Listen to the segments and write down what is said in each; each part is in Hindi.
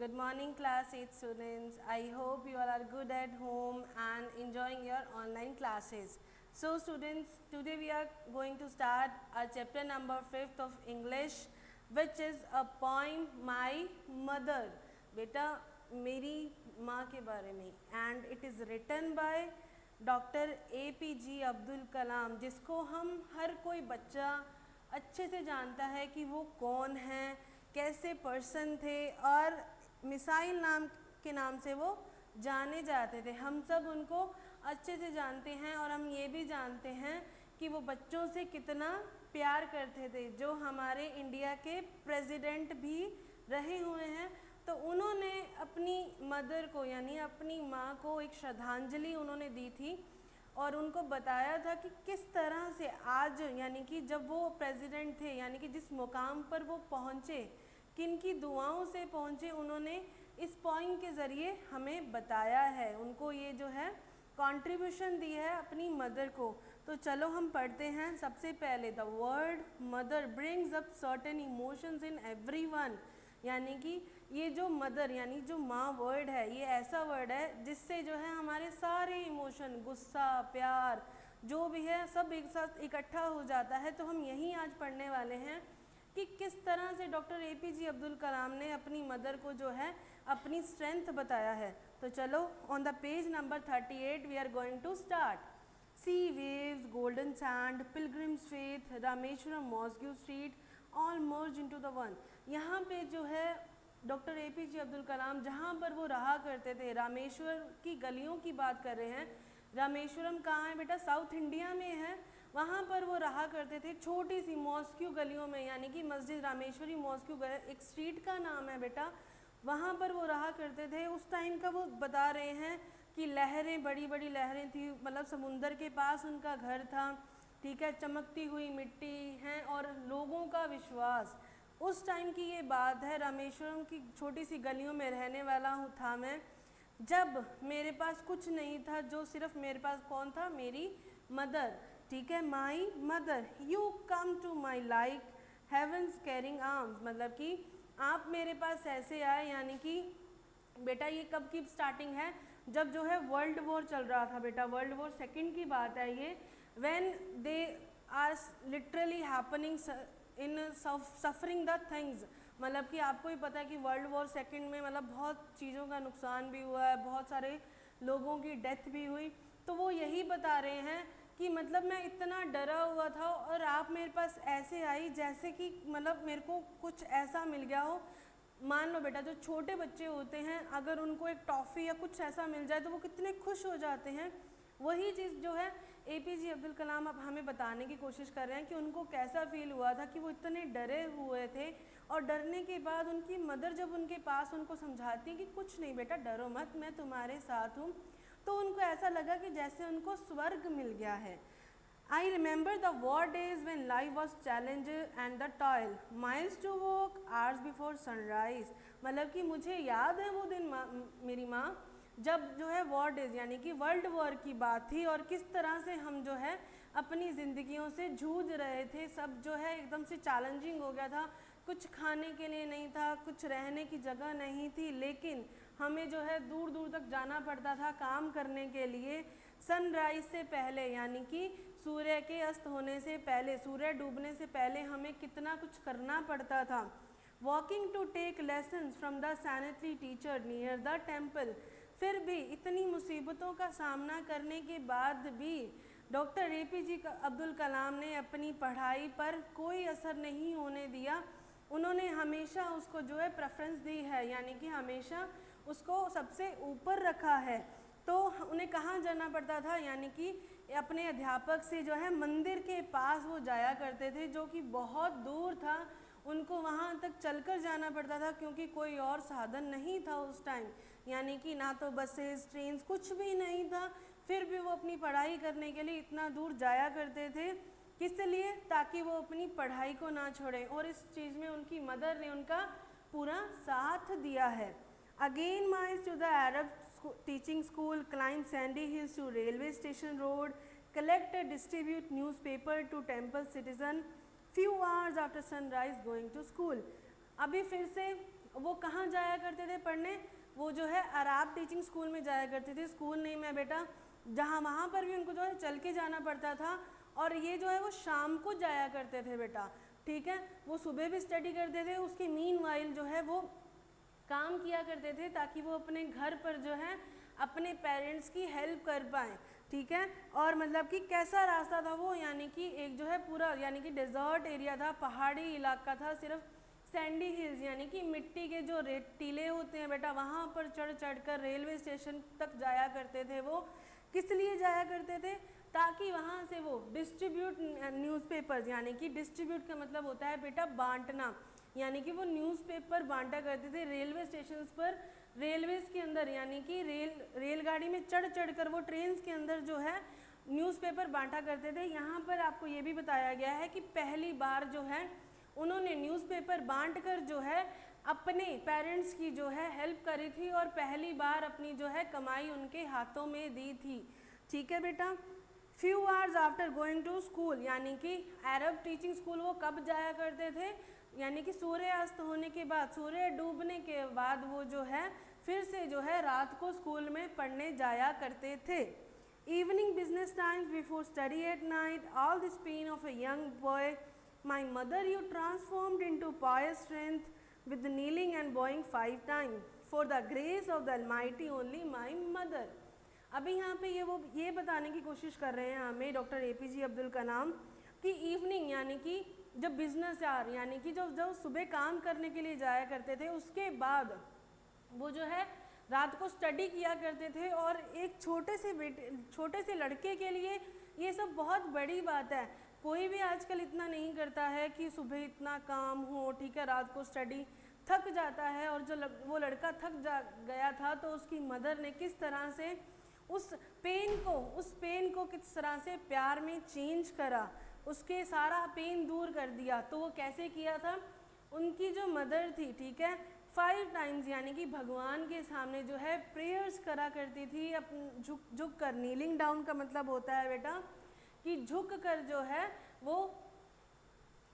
Good morning class 8 students. I hope you all are good at home and enjoying your online classes. So students, today we are going to start our chapter number 5th of English, which is a poem My Mother. बेटा मेरी माँ के बारे में, and it is written by doctor APJ Abdul Kalam, जिसको हम हर कोई बच्चा अच्छे से जानता है कि वो कौन हैं, कैसे पर्सन थे और मिसाइल नाम के नाम से वो जाने जाते थे। हम सब उनको अच्छे से जानते हैं और हम ये भी जानते हैं कि वो बच्चों से कितना प्यार करते थे। जो हमारे इंडिया के प्रेसिडेंट भी रहे हुए हैं, तो उन्होंने अपनी मदर को यानी अपनी माँ को एक श्रद्धांजलि उन्होंने दी थी और उनको बताया था कि किस तरह से आज यानी कि जब वो प्रेसिडेंट थे यानी कि जिस मुकाम पर वो पहुँचे, किन की दुआओं से पहुँचे, उन्होंने इस पोइम के ज़रिए हमें बताया है। उनको ये जो है कंट्रीब्यूशन दी है अपनी मदर को। तो चलो हम पढ़ते हैं। सबसे पहले the word mother brings up certain emotions in everyone, यानी कि ये जो मदर यानी जो माँ वर्ड है, ये ऐसा वर्ड है जिससे जो है हमारे सारे इमोशन, गुस्सा, प्यार, जो भी है सब एक साथ इकट्ठा हो जाता है। तो हम यही आज पढ़ने वाले हैं कि किस तरह से डॉक्टर APJ अब्दुल कलाम ने अपनी मदर को जो है अपनी स्ट्रेंथ बताया है। तो चलो on the page number 38 we are going to start. Sea waves, golden sand, pilgrims faith, Rameshwaram, mosque street, all merge into the one. यहाँ पे जो है डॉक्टर APJ अब्दुल कलाम जहाँ पर वो रहा करते थे, रामेश्वर की गलियों की बात कर रहे हैं। रामेश्वरम कहाँ है बेटा? साउथ इंडिया में है। वहाँ पर वो रहा करते थे छोटी सी मॉस्क्यू गलियों में, यानी कि मस्जिद रामेश्वरी मॉस्क्यू एक स्ट्रीट का नाम है बेटा। वहाँ पर वो रहा करते थे। उस टाइम का वो बता रहे हैं कि लहरें, बड़ी बड़ी लहरें थी, मतलब समुंदर के पास उनका घर था, ठीक है, चमकती हुई मिट्टी हैं और लोगों का विश्वास। उस टाइम की ये बात है, रामेश्वरम की छोटी सी गलियों में रहने वाला हूँ था मैं, जब मेरे पास कुछ नहीं था, जो सिर्फ मेरे पास कौन था? मेरी मदर, ठीक है, my mother. You come to my like heavens caring arms, मतलब कि आप मेरे पास ऐसे आए, यानी कि बेटा ये कब की स्टार्टिंग है? जब जो है वर्ल्ड वॉर चल रहा था बेटा, वर्ल्ड वॉर सेकेंड की बात है ये। When they are literally happening in suffering the things, मतलब कि आपको ही पता है कि वर्ल्ड वॉर सेकेंड में मतलब बहुत चीज़ों का नुकसान भी हुआ है, बहुत सारे लोगों की डेथ भी हुई। तो वो यही बता रहे हैं कि मतलब मैं इतना डरा हुआ था और आप मेरे पास ऐसे आई जैसे कि मतलब मेरे को कुछ ऐसा मिल गया हो। मान लो बेटा जो छोटे बच्चे होते हैं, अगर उनको एक टॉफ़ी या कुछ ऐसा मिल जाए तो वो कितने खुश हो जाते हैं। वही चीज़ जो है APJ अब्दुल कलाम अब हमें बताने की कोशिश कर रहे हैं कि उनको कैसा फील हुआ था कि वो इतने डरे हुए थे और डरने के बाद उनकी मदर जब उनके पास उनको समझाती कि कुछ नहीं बेटा, डरो मत, मैं तुम्हारे साथ हूँ, तो उनको ऐसा लगा कि जैसे उनको स्वर्ग मिल गया है। I remember the war days when life was challenge and the toil, miles to walk, hours before sunrise। मतलब कि मुझे याद है वो दिन मेरी माँ जब जो है वॉर डेज यानी कि वर्ल्ड वॉर की बात थी और किस तरह से हम जो है अपनी ज़िंदगियों से जूझ रहे थे। सब जो है एकदम से चैलेंजिंग हो गया था, कुछ खाने के लिए नहीं था, कुछ रहने की जगह नहीं थी, लेकिन हमें जो है दूर दूर तक जाना पड़ता था काम करने के लिए। सनराइज से पहले यानी कि सूर्य के अस्त होने से पहले, सूर्य डूबने से पहले हमें कितना कुछ करना पड़ता था। Walking to take lessons from the sanitary teacher near the temple. फिर भी इतनी मुसीबतों का सामना करने के बाद भी डॉक्टर APJ अब्दुल कलाम ने अपनी पढ़ाई पर कोई असर नहीं होने दिया। उन्होंने हमेशा उसको जो है प्रेफरेंस दी है, यानी कि हमेशा उसको सबसे ऊपर रखा है। तो उन्हें कहाँ जाना पड़ता था? यानी कि अपने अध्यापक से जो है मंदिर के पास वो जाया करते थे, जो कि बहुत दूर था, उनको वहाँ तक चलकर जाना पड़ता था क्योंकि कोई और साधन नहीं था उस टाइम, यानी कि ना तो बसेस, ट्रेन, कुछ भी नहीं था। फिर भी वो अपनी पढ़ाई करने के लिए इतना दूर जाया करते थे, किस लिए? ताकि वो अपनी पढ़ाई को ना छोड़ें, और इस चीज़ में उनकी मदर ने उनका पूरा साथ दिया है। Again miles to the Arab teaching school, climb sandy hills to railway station road, collect and distribute newspaper to temple citizen, few hours after sunrise going to school। अभी फिर से वो कहाँ जाया करते थे पढ़ने, वो जो है अराब टीचिंग स्कूल में जाया करते थे। स्कूल नहीं में बेटा, जहाँ वहाँ पर भी उनको जो है चल के जाना पड़ता था, और ये जो है वो शाम को जाया करते थे बेटा, ठीक है। वो सुबह भी स्टडी करते थे, उसके मीनवाइल जो है वो काम किया करते थे, ताकि वो अपने घर पर जो है अपने पेरेंट्स की हेल्प कर पाएँ, ठीक है। और मतलब कि कैसा रास्ता था वो, यानी कि एक जो है पूरा यानी कि डेजर्ट एरिया था, पहाड़ी इलाका था, सिर्फ सैंडी हिल्स यानी कि मिट्टी के जो टीले होते हैं बेटा, वहाँ पर चढ़ चढ़ कर रेलवे स्टेशन तक जाया करते थे। वो किस लिए जाया करते थे, ताकि वहाँ से वो डिस्ट्रीब्यूट न्यूज़पेपर्स, यानी कि डिस्ट्रीब्यूट का मतलब होता है बेटा बांटना, यानी कि वो न्यूज़पेपर बांटा करते थे रेलवे स्टेशन पर, रेलवेज़ के अंदर, यानी कि रेलगाड़ी में चढ़ चढ़ कर वो ट्रेन्स के अंदर जो है न्यूज़पेपर बांटा करते थे। यहाँ पर आपको ये भी बताया गया है कि पहली बार जो है उन्होंने न्यूज़पेपर बांटकर जो है अपने पेरेंट्स की जो है हेल्प करी थी, और पहली बार अपनी जो है कमाई उनके हाथों में दी थी, ठीक है बेटा। Few hours after going to school, यानी कि अरब टीचिंग स्कूल वो कब जाया करते थे, यानी कि सूर्यास्त होने के बाद, सूर्य डूबने के बाद वो जो है फिर से जो है रात को स्कूल में पढ़ने जाया करते थे। Evening business times before study at night, all this pain of a young boy, my mother you transformed into pious strength with kneeling and bowing 5 times for the grace of the almighty only my mother. अभी यहाँ पे ये बताने की कोशिश कर रहे हैं हमें डॉक्टर APJ अब्दुल कलाम कि इवनिंग यानी कि जब बिजनेस आवर, यानी कि जो सुबह काम करने के लिए जाया करते थे, उसके बाद वो जो है रात को स्टडी किया करते थे। और एक छोटे से लड़के के लिए ये सब बहुत बड़ी बात है। कोई भी आजकल इतना नहीं करता है कि सुबह इतना काम हो, ठीक है, रात को स्टडी, थक जाता है। और जो वो लड़का थक गया था, तो उसकी मदर ने किस तरह से उस पेन को किस तरह से प्यार में चेंज करा, उसके सारा पेन दूर कर दिया। तो वो कैसे किया था, उनकी जो मदर थी, ठीक है, 5 टाइम्स यानी कि भगवान के सामने जो है प्रेयर्स करा करती थी, झुक कर। नीलिंग डाउन का मतलब होता है बेटा कि झुक कर जो है वो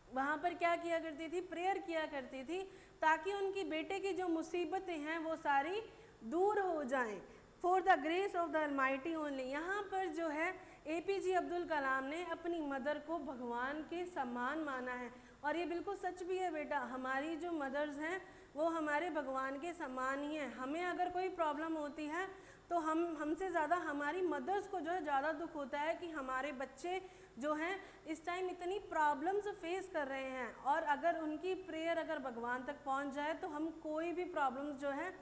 वहाँ पर क्या किया करती थी, प्रेयर किया करती थी, ताकि उनकी बेटे की जो मुसीबतें हैं वो सारी दूर हो जाएं। For the grace of the almighty only, यहाँ पर जो है APJ अब्दुल कलाम ने अपनी मदर को भगवान के समान माना है। और ये बिल्कुल सच भी है बेटा, हमारी जो मदर्स हैं वो हमारे भगवान के समान ही हैं। हमें अगर कोई प्रॉब्लम होती है तो हमसे ज़्यादा हमारी मदर्स को जो है ज़्यादा दुख होता है कि हमारे बच्चे जो हैं इस टाइम इतनी प्रॉब्लम्स फेस कर रहे हैं, और अगर उनकी प्रेयर अगर भगवान तक पहुंच जाए तो हम कोई भी प्रॉब्लम्स जो है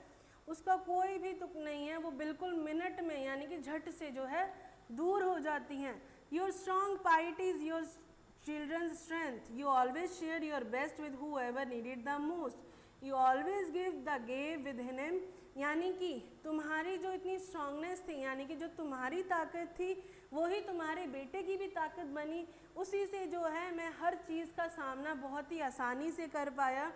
उसका कोई भी तुक नहीं है, वो बिल्कुल मिनट में यानी कि झट से जो है दूर हो जाती हैं। Your strong piety is your children's strength, you always share your best with whoever needed the most, you always give the give with him, यानी कि तुम्हारी जो इतनी स्ट्रांगनेस थी, यानी कि जो तुम्हारी ताकत थी वही तुम्हारे बेटे की भी ताकत बनी। उसी से जो है मैं हर चीज़ का सामना बहुत ही आसानी से कर पाया।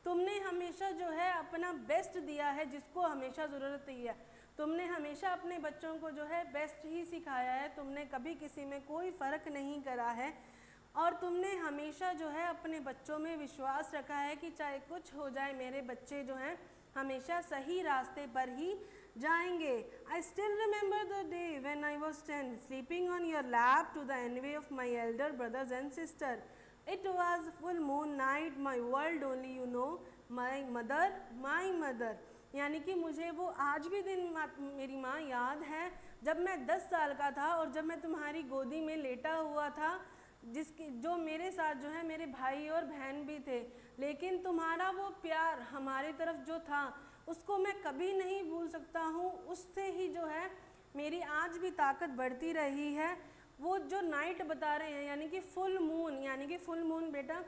तुमने हमेशा जो है अपना बेस्ट दिया है, जिसको हमेशा ज़रूरत ही है। तुमने हमेशा अपने बच्चों को जो है बेस्ट ही सिखाया है, तुमने कभी किसी में कोई फ़र्क नहीं करा है, और तुमने हमेशा जो है अपने बच्चों में विश्वास रखा है कि चाहे कुछ हो जाए मेरे बच्चे जो हैं हमेशा सही रास्ते पर ही जाएंगे। I still remember the day when I was 10 sleeping on your lap to the envy of my elder brothers and sister. It was full moon night, my world only you know, my mother. यानी कि मुझे वो आज भी दिन मेरी माँ याद है, जब मैं 10 साल का था और जब मैं तुम्हारी गोदी में लेटा हुआ था, जो मेरे साथ जो है मेरे भाई और बहन भी थे, लेकिन तुम्हारा वो प्यार हमारे तरफ जो था उसको मैं कभी नहीं भूल सकता हूँ। उससे ही जो है मेरी आज भी ताकत बढ़ती रही है। वो जो नाइट बता रहे हैं यानी कि फुल मून, यानी कि फुल मून बेटा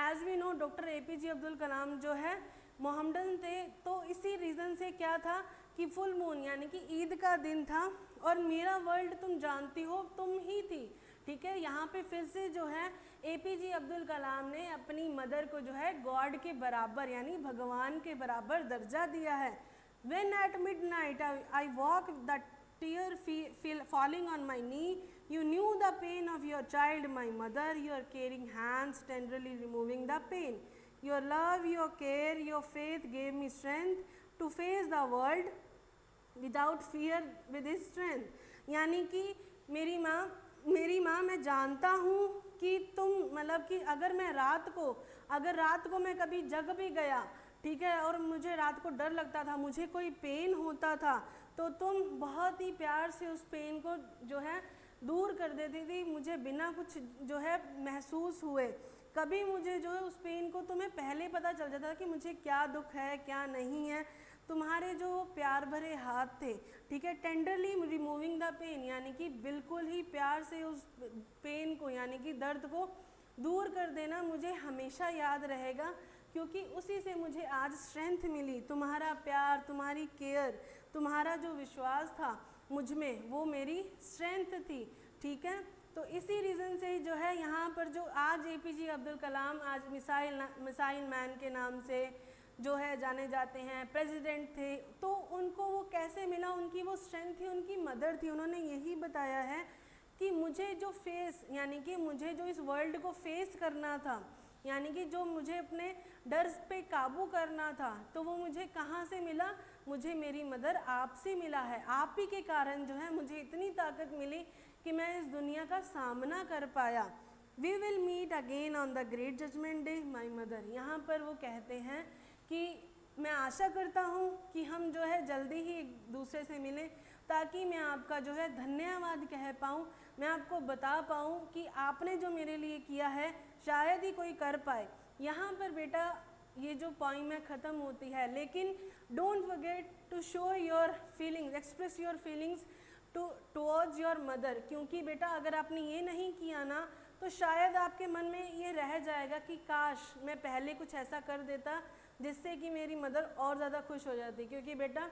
as we know doctor APJ Abdul Kalam जो है मोहम्मदन थे, तो इसी रीज़न से क्या था कि फुल मून यानी कि ईद का दिन था, और मेरा वर्ल्ड तुम जानती हो तुम ही थी, ठीक है। यहाँ पे फिर से जो है APJ अब्दुल कलाम ने अपनी मदर को जो है गॉड के बराबर यानी भगवान के बराबर दर्जा दिया है। When at midnight I walk the tear falling on my knee, you knew the pain of your child, my mother, your caring hands tenderly removing the pain. Your love, your care, your faith gave me strength to face the world without fear with his strength. यानी कि मेरी माँ मैं जानता हूँ कि तुम मतलब कि अगर रात को मैं कभी जग भी गया, ठीक है, और मुझे रात को डर लगता था, मुझे कोई पेन होता था, तो तुम बहुत ही प्यार से उस पेन को जो है दूर कर देती थी, मुझे बिना कुछ जो है महसूस हुए। कभी मुझे जो है उस पेन को तुम्हें पहले पता चल जाता था कि मुझे क्या दुख है क्या नहीं है। तुम्हारे जो प्यार भरे हाथ थे, ठीक है, टेंडरली रिमूविंग द पेन, यानी कि बिल्कुल ही प्यार से उस पेन को यानी कि दर्द को दूर कर देना मुझे हमेशा याद रहेगा, क्योंकि उसी से मुझे आज स्ट्रेंथ मिली। तुम्हारा प्यार, तुम्हारी केयर, तुम्हारा जो विश्वास था मुझ में, वो मेरी स्ट्रेंथ थी, ठीक है। तो इसी रीज़न से ही जो है यहाँ पर जो आज APJ अब्दुल कलाम आज मिसाइल मैन के नाम से जो है जाने जाते हैं, प्रेसिडेंट थे, तो उनको वो कैसे मिला, उनकी वो स्ट्रेंथ थी, उनकी मदर थी। उन्होंने यही बताया है कि मुझे जो यानी कि मुझे जो इस वर्ल्ड को फेस करना था, यानी कि जो मुझे अपने डर पे काबू करना था, तो वो मुझे कहाँ से मिला, मुझे मेरी मदर आपसे मिला है। आप ही के कारण जो है मुझे इतनी ताकत मिली कि मैं इस दुनिया का सामना कर पाया। We will meet again on the great judgment day my mother. यहाँ पर वो कहते हैं कि मैं आशा करता हूँ कि हम जो है जल्दी ही एक दूसरे से मिलें, ताकि मैं आपका जो है धन्यवाद कह पाऊँ, मैं आपको बता पाऊँ कि आपने जो मेरे लिए किया है शायद ही कोई कर पाए। यहाँ पर बेटा ये जो पॉइंट में ख़त्म होती है, लेकिन don't forget to show your feelings, express your feelings towards your mother, क्योंकि बेटा अगर आपने ये नहीं किया ना, तो शायद आपके मन में ये रह जाएगा कि काश मैं पहले कुछ ऐसा कर देता जिससे कि मेरी मदर और ज़्यादा खुश हो जाती। क्योंकि बेटा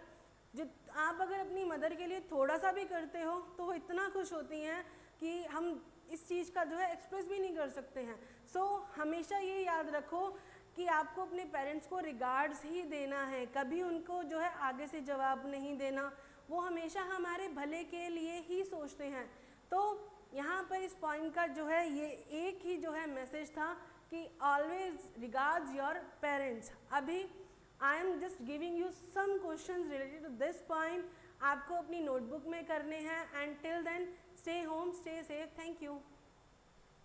आप अगर अपनी मदर के लिए थोड़ा सा भी करते हो तो वो इतना खुश होती हैं कि हम इस चीज़ का जो है एक्सप्रेस भी नहीं कर सकते हैं। सो हमेशा ये याद रखो कि आपको अपने पेरेंट्स को रिगार्ड्स ही देना है, कभी उनको जो है आगे से जवाब नहीं देना। वो हमेशा हमारे भले के लिए ही सोचते हैं। तो यहाँ पर इस पॉइंट का जो है ये एक ही जो है मैसेज था कि ऑलवेज रिगार्ड्स योर पेरेंट्स। अभी I am just giving you some questions related to this point, आपको अपनी नोटबुक में करने हैं। And till then stay home, stay safe, thank you.